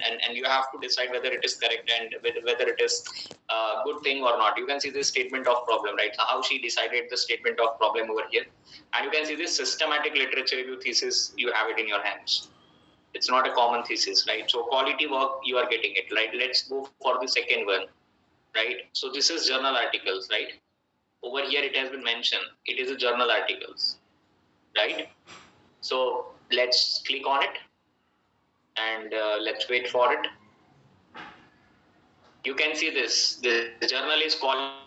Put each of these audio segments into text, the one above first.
and you have to decide whether it is correct and whether it is a good thing or not. You can see this statement of problem, right? So how she decided the statement of problem over here, and you can see this systematic literature review thesis. You have it in your hands. It's not a common thesis, right? So quality work, you are getting it, right? Let's go for the second one, right? So this is journal articles, right? Over here it has been mentioned. It is a journal articles, right? So let's click on it and let's wait for it. You can see this. The journal is quality,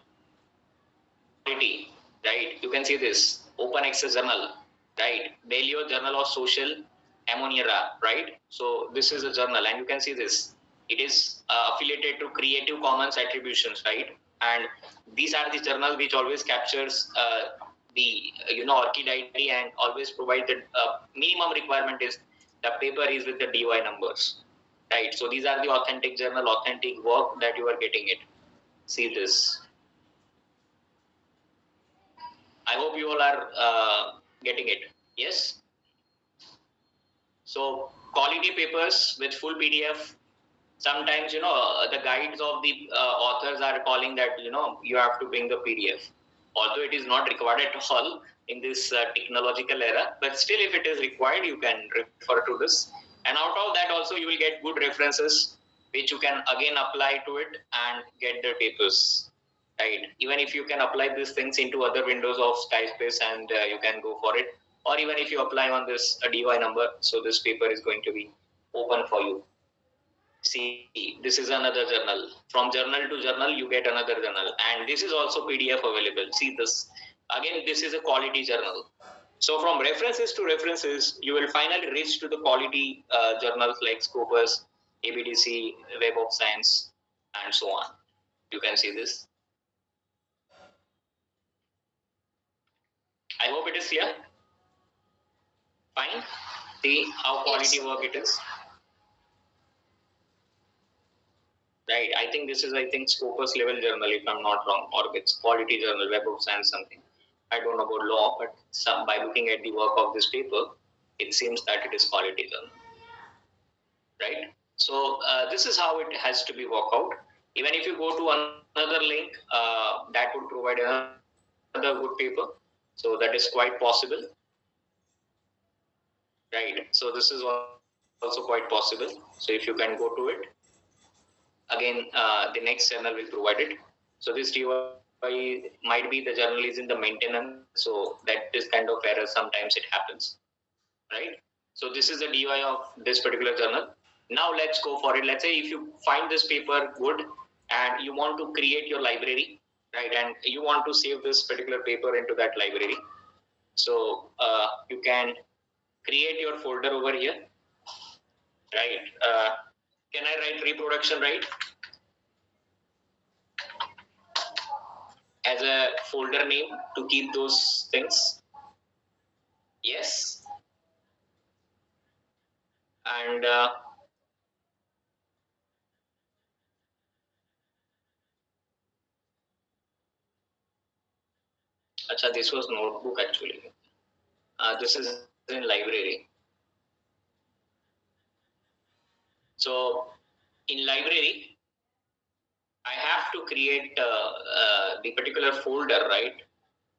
right? You can see this open access journal, right? Balliol Journal of Social Ammonera, right? So this is a journal, and you can see this. It is affiliated to Creative Commons attributions, right? And these are the journals which always captures the ORCID ID and always provide the minimum requirement is the paper is with the DOI numbers, right? So these are the authentic journal, authentic work that you are getting it. See this. I hope you all are getting it. Yes. So quality papers with full PDF. Sometimes the guides of the authors are calling that you have to bring the PDF. Although it is not required at all in this technological era, but still if it is required, you can refer to this. And out of that also you will get good references which you can again apply to it and get the papers. Right. Even if you can apply these things into other windows of Skyspace and you can go for it, or even if you apply on this DOI number, so this paper is going to be open for you. See, this is another journal. From journal to journal, you get another journal, and this is also PDF available. See this. Again, this is a quality journal. So from references to references, you will finally reach to the quality journals like Scopus, ABDC, Web of Science, and so on. You can see this. I hope it is clear. Fine. See how quality work it is. Right. I think this is Scopus level journal, if I'm not wrong, or it's quality journal, Web of Science something. I don't know about law, but by looking at the work of this paper, it seems that it is quality journal. Right. So this is how it has to be worked out. Even if you go to another link, that would provide another good paper. So that is quite possible. Right. So this is also quite possible. So if you can go to it, again, the next channel will provide it. So this DOI might be the journal is in the maintenance. So that is kind of error. Sometimes it happens. Right. So this is the DOI of this particular journal. Now let's go for it. Let's say if you find this paper good and you want to create your library, right, and you want to save this particular paper into that library. So you can create your folder over here, right? Can I write reproduction, right, as a folder name to keep those things? Yes. And Acha, this was notebook actually. This is in library. So in library, I have to create the particular folder, right,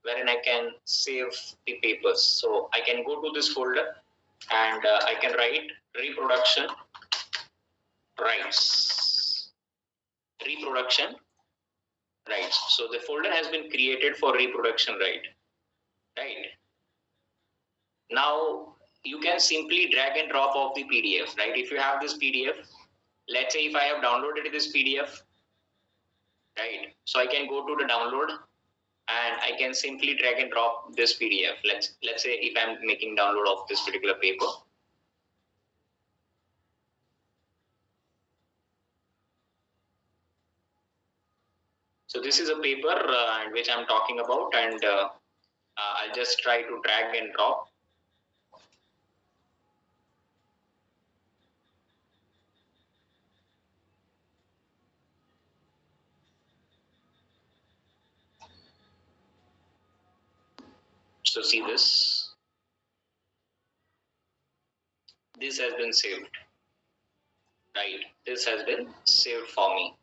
wherein I can save the papers. So I can go to this folder and I can write reproduction rights. Reproduction rights. So the folder has been created for reproduction right. Now you can simply drag and drop off the PDF, right? If you have this PDF, let's say if I have downloaded this PDF, right? So I can go to the download and I can simply drag and drop this PDF. Let's say if I'm making download of this particular paper. So this is a paper which I'm talking about, and I'll just try to drag and drop. So see this. This has been saved. right? This has been saved for me,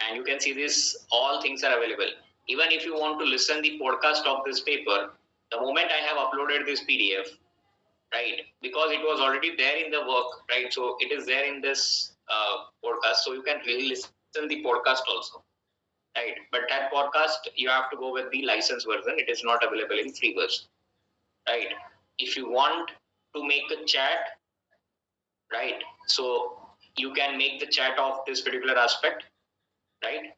and you can see this, all things are available. Even if you want to listen the podcast of this paper, the moment I have uploaded this PDF, right, because it was already there in the work, right, so it is there in this podcast, so you can really listen the podcast also, right? But that podcast you have to go with the licensed version. It is not available in free version, right? If you want to make a chat, right, so you can make the chat of this particular aspect, right?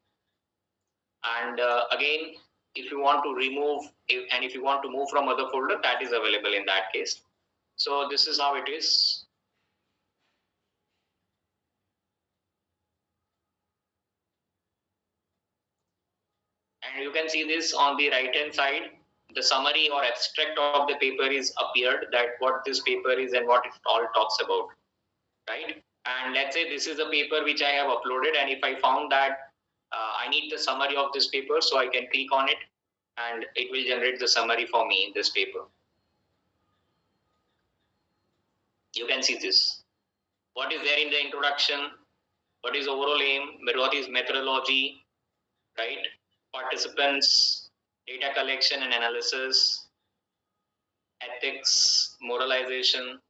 And again, if you want to remove and if you want to move from other folder, that is available in that case. So this is how it is. And you can see this on the right hand side, the summary or abstract of the paper is appeared, that what this paper is and what it all talks about, right? And let's say this is a paper which I have uploaded, and if I found that I need the summary of this paper, so I can click on it and it will generate the summary for me in this paper. You can see this. What is there in the introduction? What is overall aim? What is methodology? Right? Participants, data collection and analysis, ethics, moralization,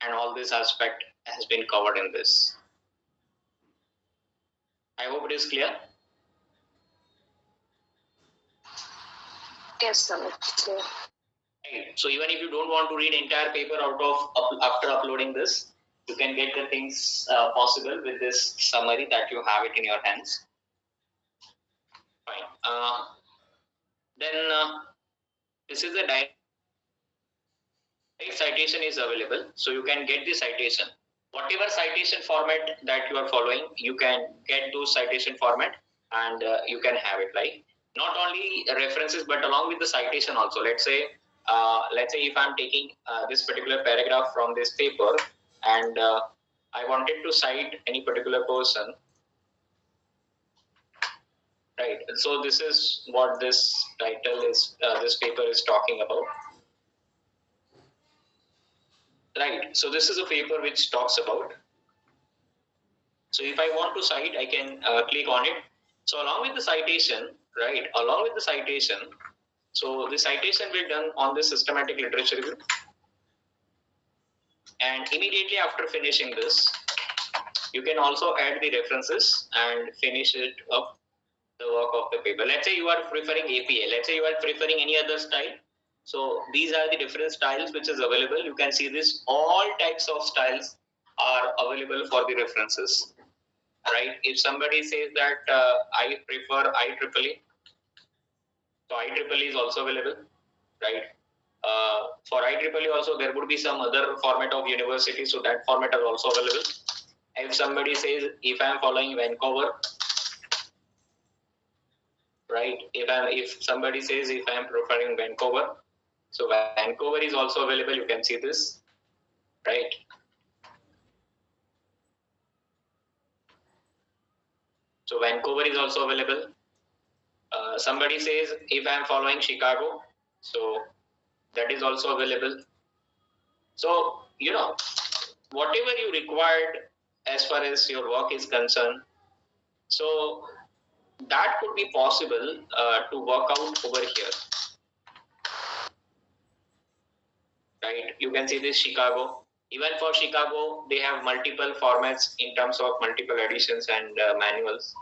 and all this aspect has been covered in this. I hope it is clear. Yes, sir. Right. So even if you don't want to read entire paper out of after uploading this, you can get the things possible with this summary that you have it in your hands. Fine. Then this is the direct citation is available, so you can get the citation. Whatever citation format that you are following, you can get those citation format, and you can have it, like not only references but along with the citation also. Let's say if I'm taking this particular paragraph from this paper, and I wanted to cite any particular person, right? So this is what this title is, this paper is talking about, right? So this is a paper which talks about. So if I want to cite, I can click on it. So along with the citation, right? Along with the citation, so the citation will be done on the systematic literature review. And immediately after finishing this, you can also add the references and finish it up the work of the paper. Let's say you are preferring APA. Let's say you are preferring any other style. So these are the different styles which is available. You can see this. All types of styles are available for the references. Right? If somebody says that I prefer IEEE, so IEEE is also available, right? For IEEE also there would be some other format of university, so that format is also available. If somebody says if I am following Vancouver, right? If somebody says if I am preferring Vancouver, so Vancouver is also available. You can see this, right? So Vancouver is also available. Somebody says if I am following Chicago, so that is also available. So, whatever you required as far as your work is concerned, so that could be possible to work out over here, right? You can see this Chicago. Even for Chicago, they have multiple formats in terms of multiple editions and manuals.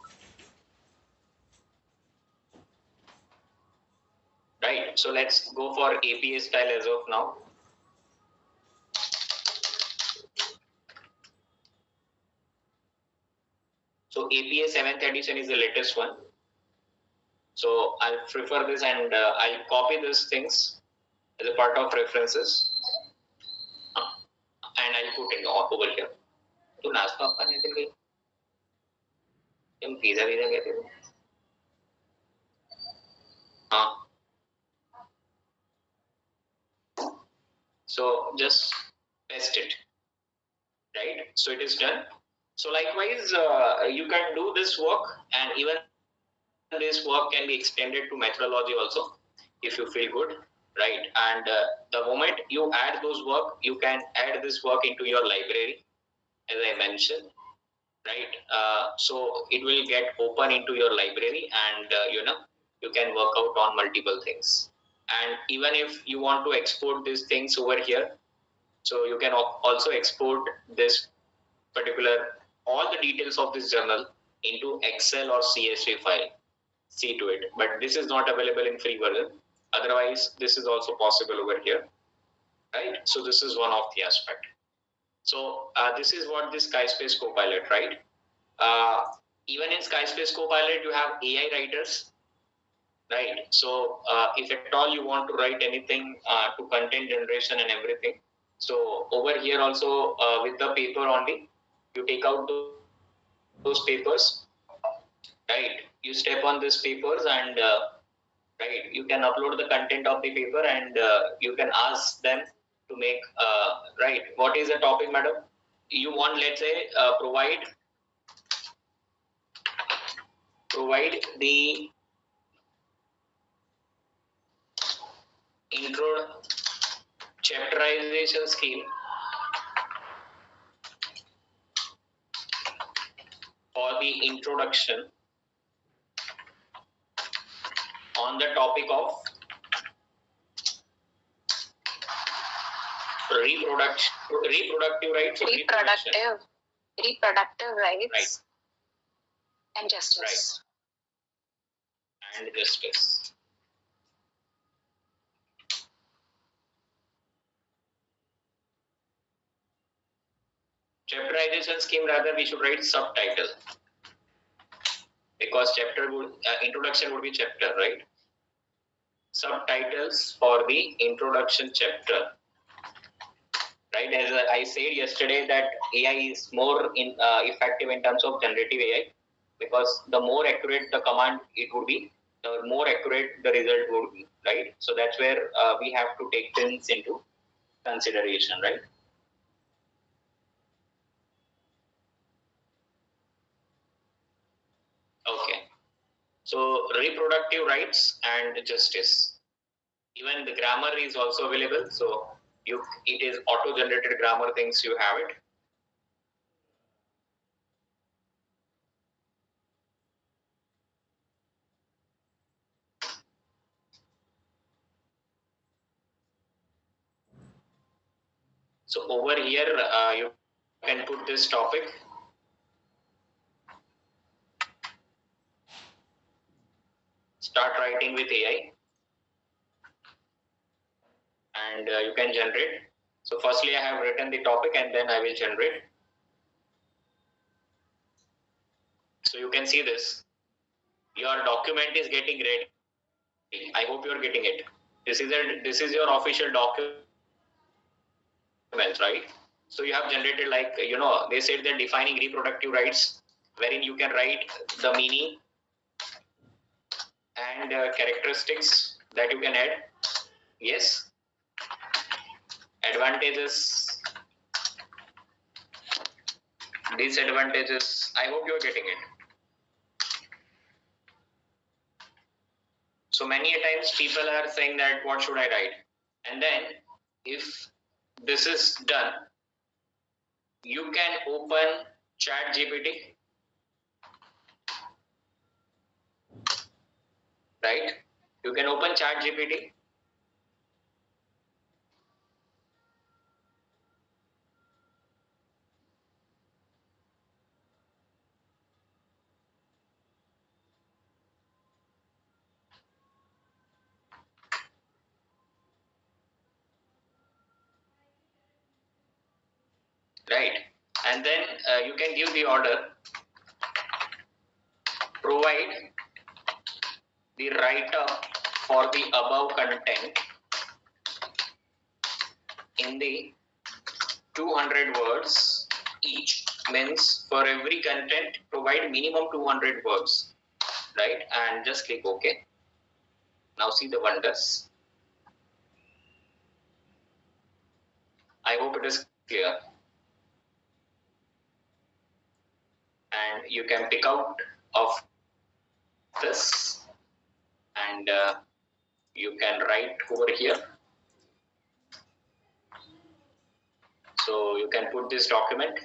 Right, so let's go for APA style as of now. So APA 7th edition is the latest one. So I'll prefer this, and I'll copy these things as a part of references, and I'll put it over here. तो नाश्ता अपन ये दिन हम pizza कहते हैं. हाँ. So just paste it, right? So it is done. So likewise, you can do this work, and even this work can be extended to methodology also, if you feel good, right? And the moment you add those work, you can add this work into your library, as I mentioned, right? So it will get open into your library, and you can work out on multiple things. And even if you want to export these things over here, so you can also export this particular, all the details of this journal into Excel or CSV file. See to it. But this is not available in free version. Otherwise, this is also possible over here, right? So this is one of the aspect. So this is what this Skyspace Copilot, right? Even in Skyspace Copilot, you have AI writers, right? So if at all you want to write anything to content generation and everything, so over here also with the paper only, you take out those papers, right? You step on these papers and right, you can upload the content of the paper, and you can ask them to make right. What is the topic, madam? You want, let's say, provide the intro chapterization scheme for the introduction on the topic of reproductive rights. Reproductive rights, right, and justice. Right. And justice. Chapterization scheme, rather we should write subtitle, because chapter would introduction would be chapter, right? Subtitles for the introduction chapter, right? As I said yesterday, that AI is more effective in terms of generative AI, because the more accurate the command it would be, the more accurate the result would be, right? So that's where we have to take things into consideration, right? Okay. So reproductive rights and justice. Even the grammar is also available. So it is auto-generated grammar things, you have it. So over here, you can put this topic. Start writing with AI. And you can generate. So firstly, I have written the topic, and then I will generate. So you can see this. Your document is getting ready. I hope you are getting it. This is your official document, right? So you have generated, like, they said that defining reproductive rights, wherein you can write the meaning and characteristics that you can add. Yes. Advantages, disadvantages. I hope you are getting it. So many a times people are saying that what should I write? And then if this is done, you can open ChatGPT, right? You can open ChatGPT. Right, and then you can give the order, provide the write-up for the above content in the 200 words each. Means for every content, provide minimum 200 words, right? And just click OK. Now see the wonders. I hope it is clear. And you can pick out of this, and you can write over here. So you can put this document,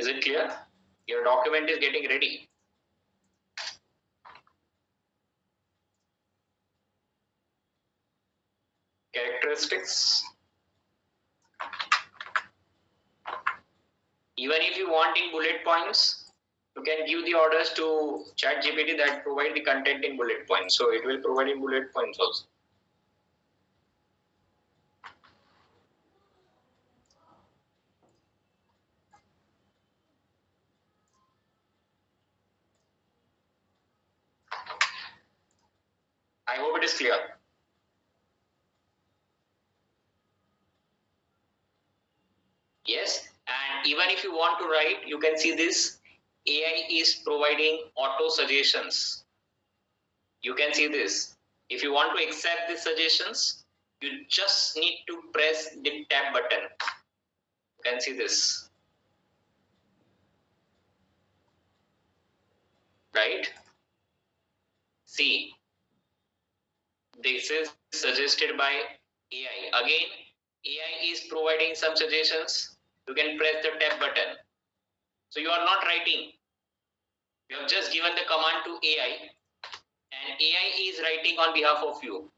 Is it clear? Your document is getting ready. Characteristics. Even if you want in bullet points, you can give the orders to ChatGPT that provide the content in bullet points. So it will provide in bullet points also. I hope it is clear. Yes, and even if you want to write, you can see this AI is providing auto suggestions. You can see this. If you want to accept the suggestions, you just need to press the tab button. You can see this. Right? See, this is suggested by AI. Again, AI is providing some suggestions. You can press the tab button. So you are not writing. You have just given the command to AI and AI is writing on behalf of you.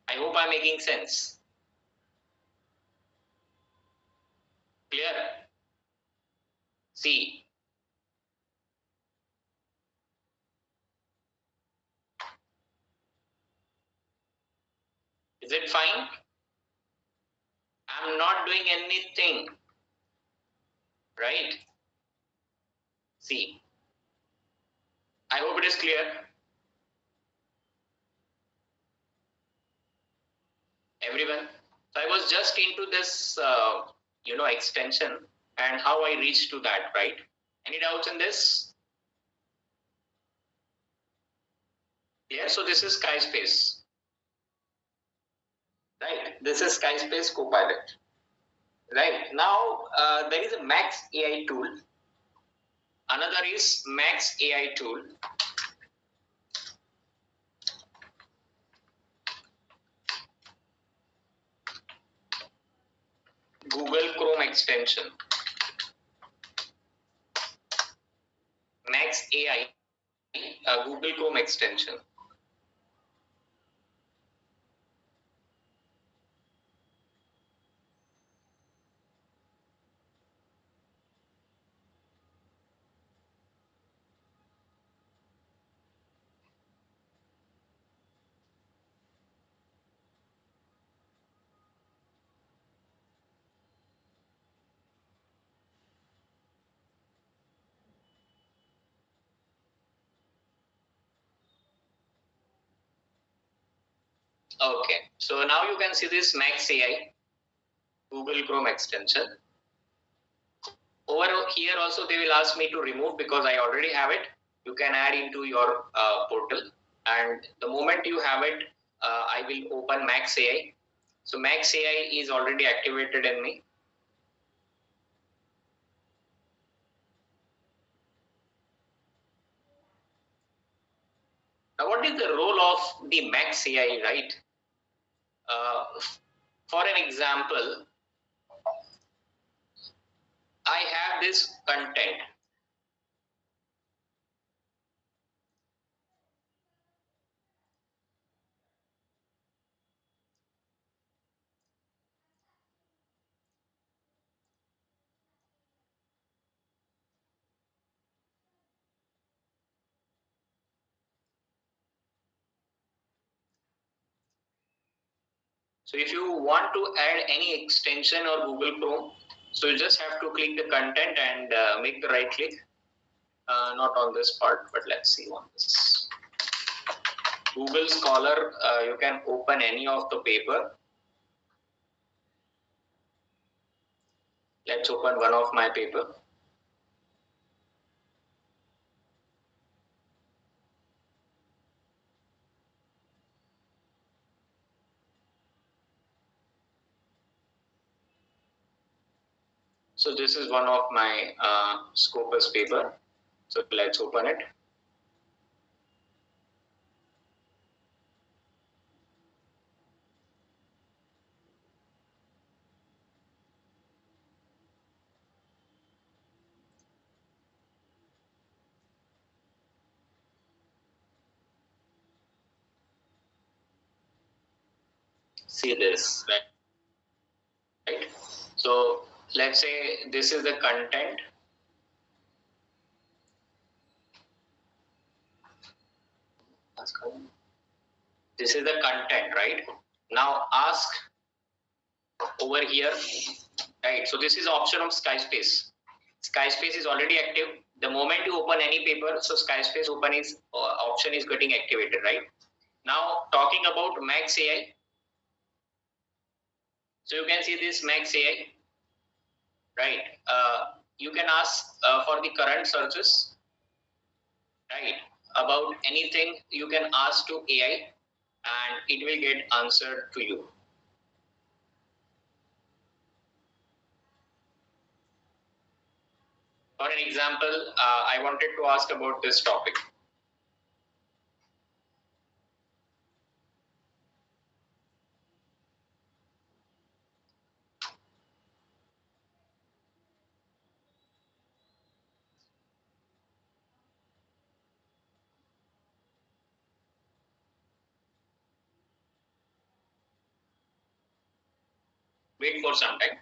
I hope I'm making sense. Clear? See. Is it fine? I'm not doing anything. Right? See. I hope it is clear. Everyone. So I was just into this, extension and how I reached to that, right? Any doubts in this? Yeah, so this is SkySpace. Right? This is SkySpace Copilot. Right? Now, there is a Max AI tool. Another is Max AI tool. Google Chrome extension. Max AI, Google Chrome extension. Okay, so now you can see this Max AI, Google Chrome extension. Over here also they will ask me to remove because I already have it. You can add into your portal, and the moment you have it, I will open Max AI. So Max AI is already activated in me. Now what is the role of the Max AI, right? For an example, I have this content. So if you want to add any extension or Google Chrome, so you just have to click the content and make the right click. Not on this part, but let's see on this. Google Scholar, you can open any of the paper. Let's open one of my paper. So this is one of my Scopus paper. So let's open it. see this, right? So let's say this is the content. This is the content, right? Now ask over here, right? So this is option of Skyspace. Skyspace is already active. The moment you open any paper, so Skyspace open is option is getting activated, right? Now talking about Max AI. So you can see this Max AI, right? You can ask for the current searches, right? About anything you can ask to AI and it will get answered to you. For an example, I wanted to ask about this topic. Wait for some time.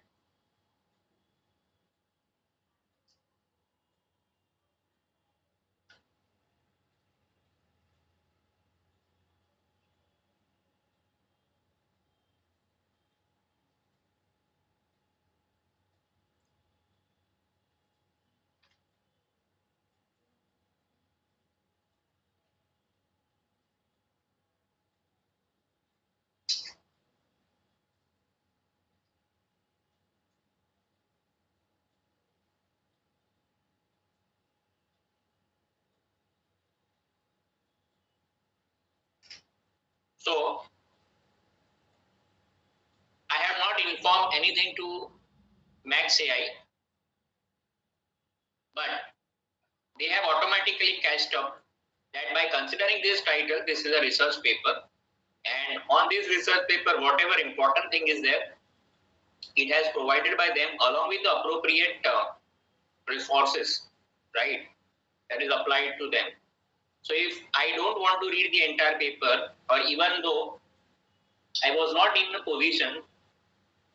So I have not informed anything to Max AI, but they have automatically catched up that by considering this title, this is a research paper, and on this research paper, whatever important thing is there, it has provided by them along with the appropriate resources, right? That is applied to them. So if I don't want to read the entire paper, or even though I was not in a position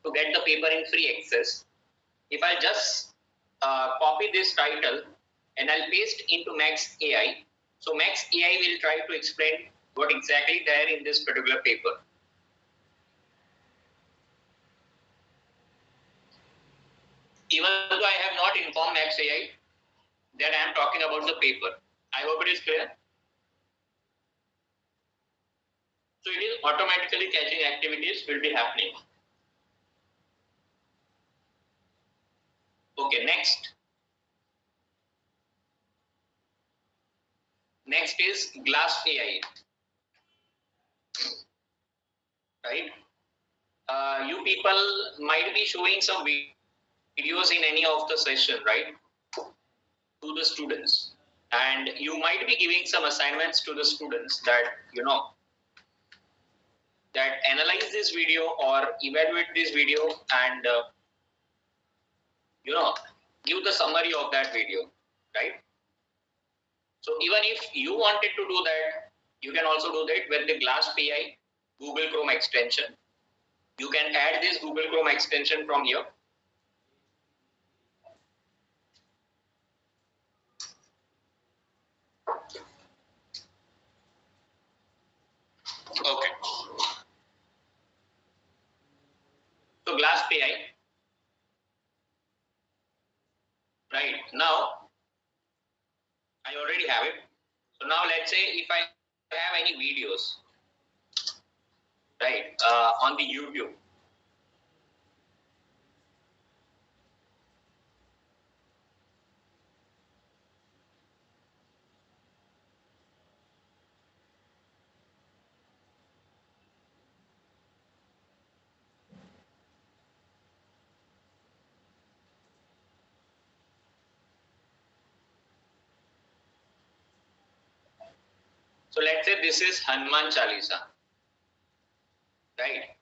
to get the paper in free access, if I just copy this title and I'll paste into Max AI, so Max AI will try to explain what exactly there in this particular paper. Even though I have not informed Max AI that I am talking about the paper. I hope it is clear. So it is automatically catching activities will be happening. Okay, next. Next is Glass AI. Right? You people might be showing some videos in any of the session, right? To the students. And you might be giving some assignments to the students that, that analyze this video or evaluate this video and, give the summary of that video, right? So even if you wanted to do that, you can also do that with the Glass PI Google Chrome extension. You can add this Google Chrome extension from here. Okay. So Glass PI. Right. Now, I already have it. So now let's say if I have any videos, right, on the YouTube. So let's say this is Hanuman Chalisa, right?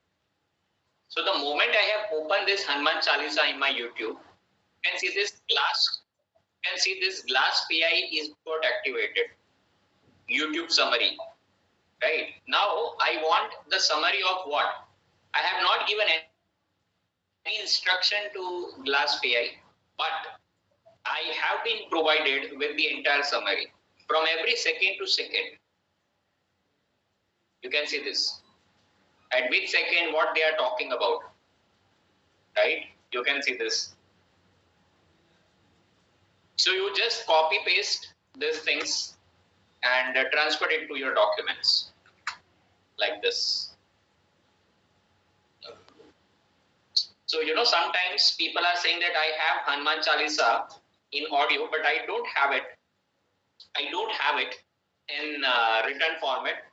So the moment I have opened this Hanuman Chalisa in my YouTube, you can see this Glass PI is got activated. YouTube summary, right? Now I want the summary of what? I have not given any instruction to Glass PI, but I have been provided with the entire summary from every second to second. You can see this. At which second, what they are talking about, right? You can see this. So you just copy paste these things and transfer it to your documents like this. So, sometimes people are saying that I have Hanuman Chalisa in audio, but I don't have it. I don't have it in written format.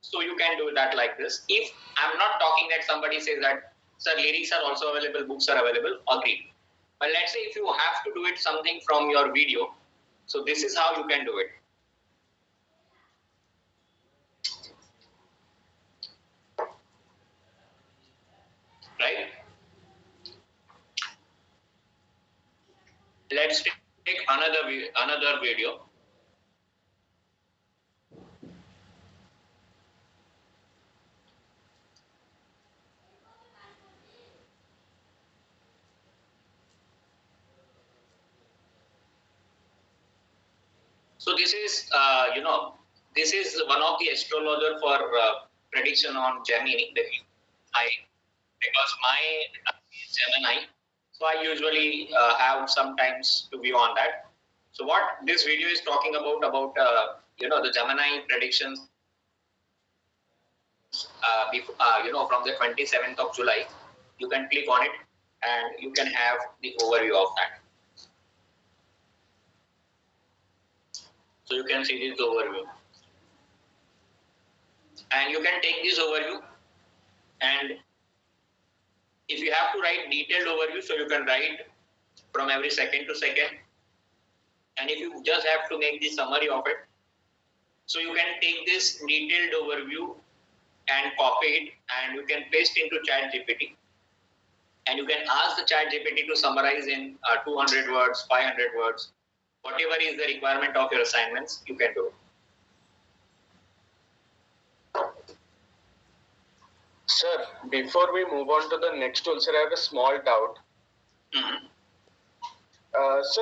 So you can do that like this. If I'm not talking that somebody says that, sir, lyrics are also available, books are available, agreed. But let's say if you have to do it something from your video, so this is how you can do it. Right? Let's take another video. So this is, this is one of the astrologer for prediction on Gemini. Because my is Gemini, so I usually have sometimes to view on that. So what this video is talking about the Gemini predictions, from the 27th of July. You can click on it and you can have the overview of that. So you can see this overview. And you can take this overview, and if you have to write detailed overview, so you can write from every second to second. And if you just have to make the summary of it, so you can take this detailed overview and copy it, and you can paste into ChatGPT. And you can ask the ChatGPT to summarize in 200 words, 500 words, whatever is the requirement of your assignments, you can do. Sir, before we move on to the next tool, sir, I have a small doubt. Mm-hmm. Sir,